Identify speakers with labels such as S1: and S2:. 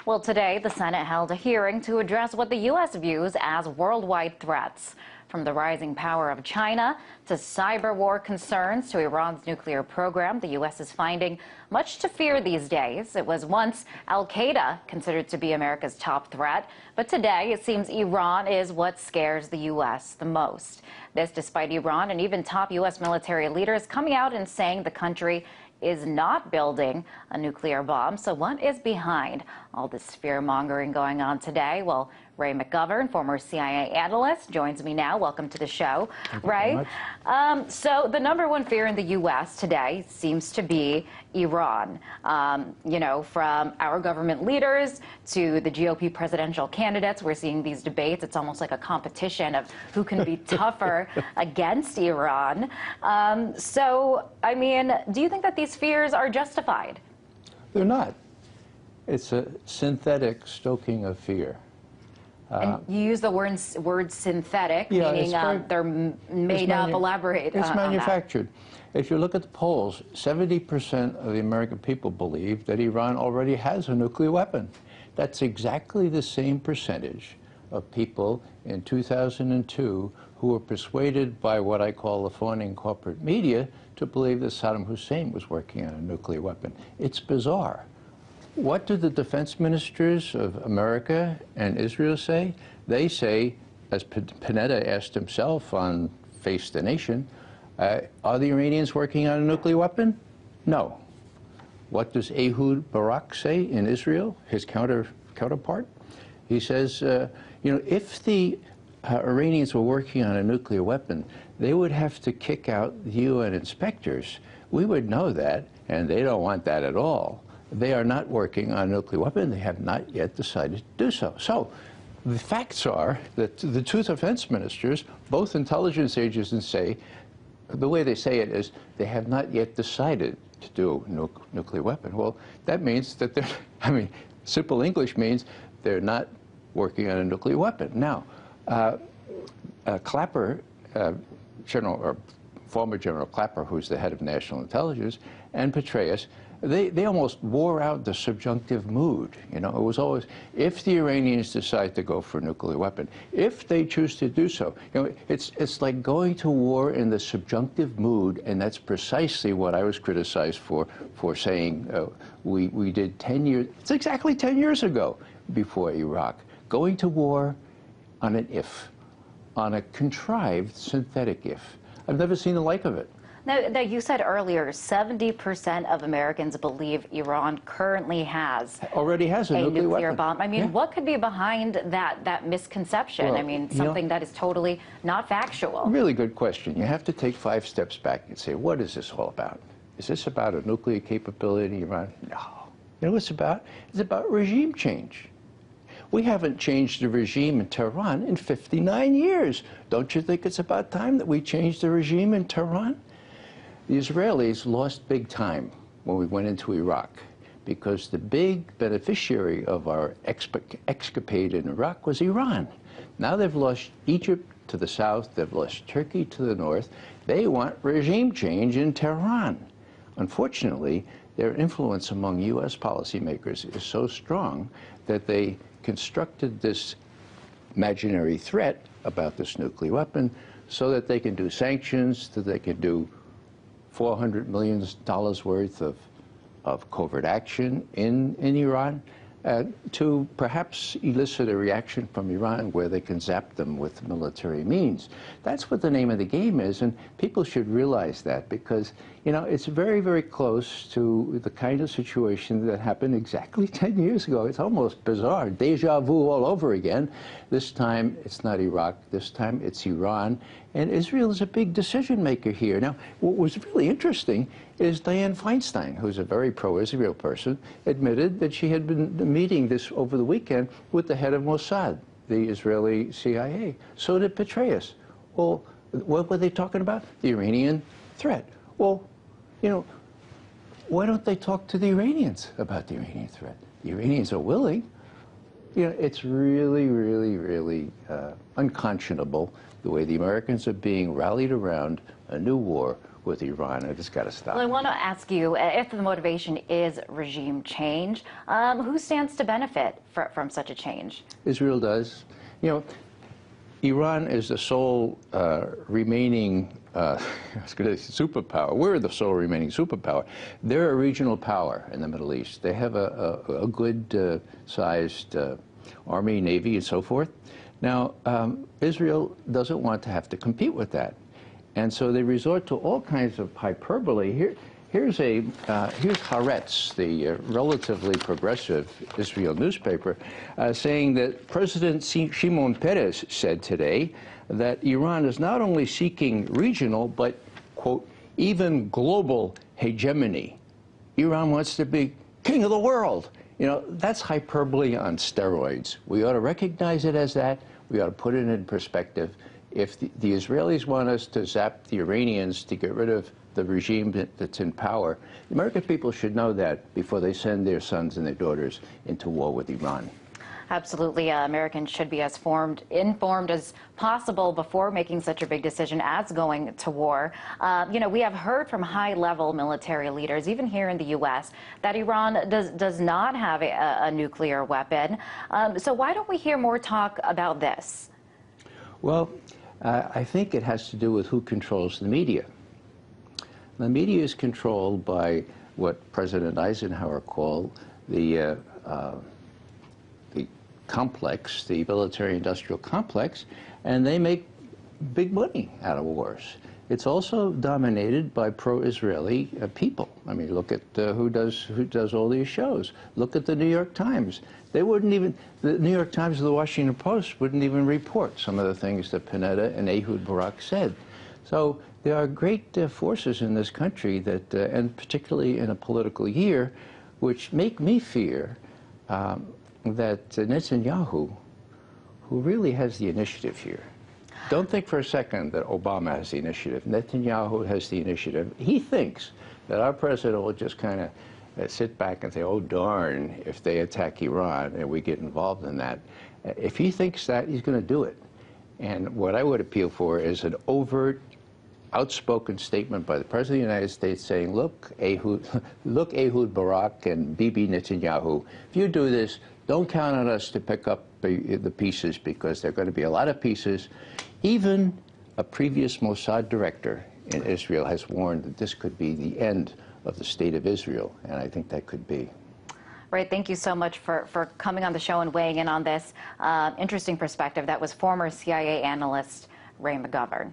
S1: Well, today the Senate held a hearing to address what the U.S. views as worldwide threats. From the rising power of China to cyber war concerns to Iran's nuclear program, the U.S. is finding much to fear these days. It was once al-Qaeda considered to be America's top threat, but today it seems Iran is what scares the U.S. the most. This despite Iran and even top U.S. military leaders coming out and saying the country is not building a nuclear bomb. So what is behind all this fear-mongering going on today? Well, Ray McGovern, former CIA analyst, joins me now. Welcome to the show, Ray. So the number one fear in the U.S. today seems to be Iran. You know, from our government leaders to the GOP presidential candidates, we're seeing these debates. It's almost like a competition of who can be tougher against Iran. So, I mean, do you think that these fears are justified?
S2: They're not. It's a synthetic stoking of fear.
S1: And you use the word synthetic, meaning they're made up. Elaborate.
S2: It's manufactured. If you look at the polls, 70% of the American people believe that Iran already has a nuclear weapon. That's exactly the same percentage of people in 2002 who were persuaded by what I call the fawning corporate media to believe that Saddam Hussein was working on a nuclear weapon. It's bizarre. What do the defense ministers of America and Israel say? They say, as Panetta asked himself on Face the Nation, are the Iranians working on a nuclear weapon? No. What does Ehud Barak say in Israel, his counterpart? He says, you know, if the Iranians were working on a nuclear weapon, they would have to kick out the UN inspectors. We would know that, and they don't want that at all. They are not working on a nuclear weapon. They have not yet decided to do so. So the facts are that the two defense ministers, both intelligence agencies, say, the way they say it is, they have not yet decided to do a nuclear weapon. Well, that means that they're, I mean, simple English means they're not working on a nuclear weapon. Now, Clapper, former General Clapper, who's the head of national intelligence, and Petraeus, they almost wore out the subjunctive mood. You know, it was always, if the Iranians decide to go for a nuclear weapon, if they choose to do so. You know, it's like going to war in the subjunctive mood, and that's precisely what I was criticized for saying we did 10 years, it's exactly 10 years ago before Iraq, going to war on an if, on a contrived synthetic if. I've never seen the like of it.
S1: Now, you said earlier, 70% of Americans believe Iran currently
S2: already has a nuclear
S1: bomb. I mean, what could be behind that misconception? Well, I mean, something that is totally not factual.
S2: Really good question. You have to take 5 steps back and say, what is this all about? Is this about a nuclear capability in Iran? No. You know what it's about? It's about regime change. We haven't changed the regime in Tehran in 59 years. Don't you think it's about time that we changed the regime in Tehran? The Israelis lost big time when we went into Iraq because the big beneficiary of our escapade in Iraq was Iran. Now they've lost Egypt to the south, they've lost Turkey to the north. They want regime change in Tehran. Unfortunately, their influence among U.S. policymakers is so strong that they constructed this imaginary threat about this nuclear weapon so that they can do sanctions, so they can do $400 million worth of covert action in Iran to perhaps elicit a reaction from Iran where they can zap them with military means. That's what the name of the game is, and people should realize that because, you know, it's very, very close to the kind of situation that happened exactly 10 years ago. It's almost bizarre. Deja vu all over again. This time, it's not Iraq. This time, it's Iran. And Israel is a big decision maker here. Now, what was really interesting is Dianne Feinstein, who's a very pro-Israel person, admitted that she had been meeting this over the weekend with the head of Mossad, the Israeli CIA. So did Petraeus. Well, what were they talking about? The Iranian threat. Well, you know, why don't they talk to the Iranians about the Iranian threat? The Iranians are willing. You know, it's really, really, really unconscionable the way the Americans are being rallied around a new war with Iran, and it's got to stop.
S1: Well, I want to ask you, if the motivation is regime change, who stands to benefit from such a change?
S2: Israel does. You know, Iran is the sole remaining superpower. We're the sole remaining superpower. They're a regional power in the Middle East. They have a good sized army, navy, and so forth. Now, Israel doesn't want to have to compete with that. And so they resort to all kinds of hyperbole. Here's Haaretz, the relatively progressive Israel newspaper, saying that President Shimon Peres said today that Iran is not only seeking regional, but, quote, even global hegemony. Iran wants to be king of the world. You know, that's hyperbole on steroids. We ought to recognize it as that. We ought to put it in perspective. If the Israelis want us to zap the Iranians to get rid of the regime that's in power, the American people should know that before they send their sons and their daughters into war with Iran.
S1: Absolutely. Americans should be as informed as possible before making such a big decision as going to war. You know, we have heard from high-level military leaders, even here in the U.S., that Iran does not have a nuclear weapon. So why don't we hear more talk about this?
S2: Well, I think it has to do with who controls the media. The media is controlled by what President Eisenhower called the complex, the military-industrial complex, and they make big money out of wars. It's also dominated by pro-Israeli people. I mean, look at who does all these shows. Look at the New York Times. They wouldn't even, the New York Times or the Washington Post wouldn't even report some of the things that Panetta and Ehud Barak said. So there are great forces in this country that, and particularly in a political year, which make me fear that Netanyahu, who really has the initiative here. Don't think for a second that Obama has the initiative. Netanyahu has the initiative. He thinks that our president will just kind of sit back and say, oh, darn, if they attack Iran and we get involved in that. If he thinks that, he's going to do it. And what I would appeal for is an overt, outspoken statement by the President of the United States saying, look, Ehud Barak and Bibi Netanyahu, if you do this, don't count on us to pick up the pieces, because there are going to be a lot of pieces. Even a previous Mossad director in Israel has warned that this could be the end of the state of Israel, and I think that could be.
S1: Right. Thank you so much for coming on the show and weighing in on this interesting perspective. That was former CIA analyst Ray McGovern.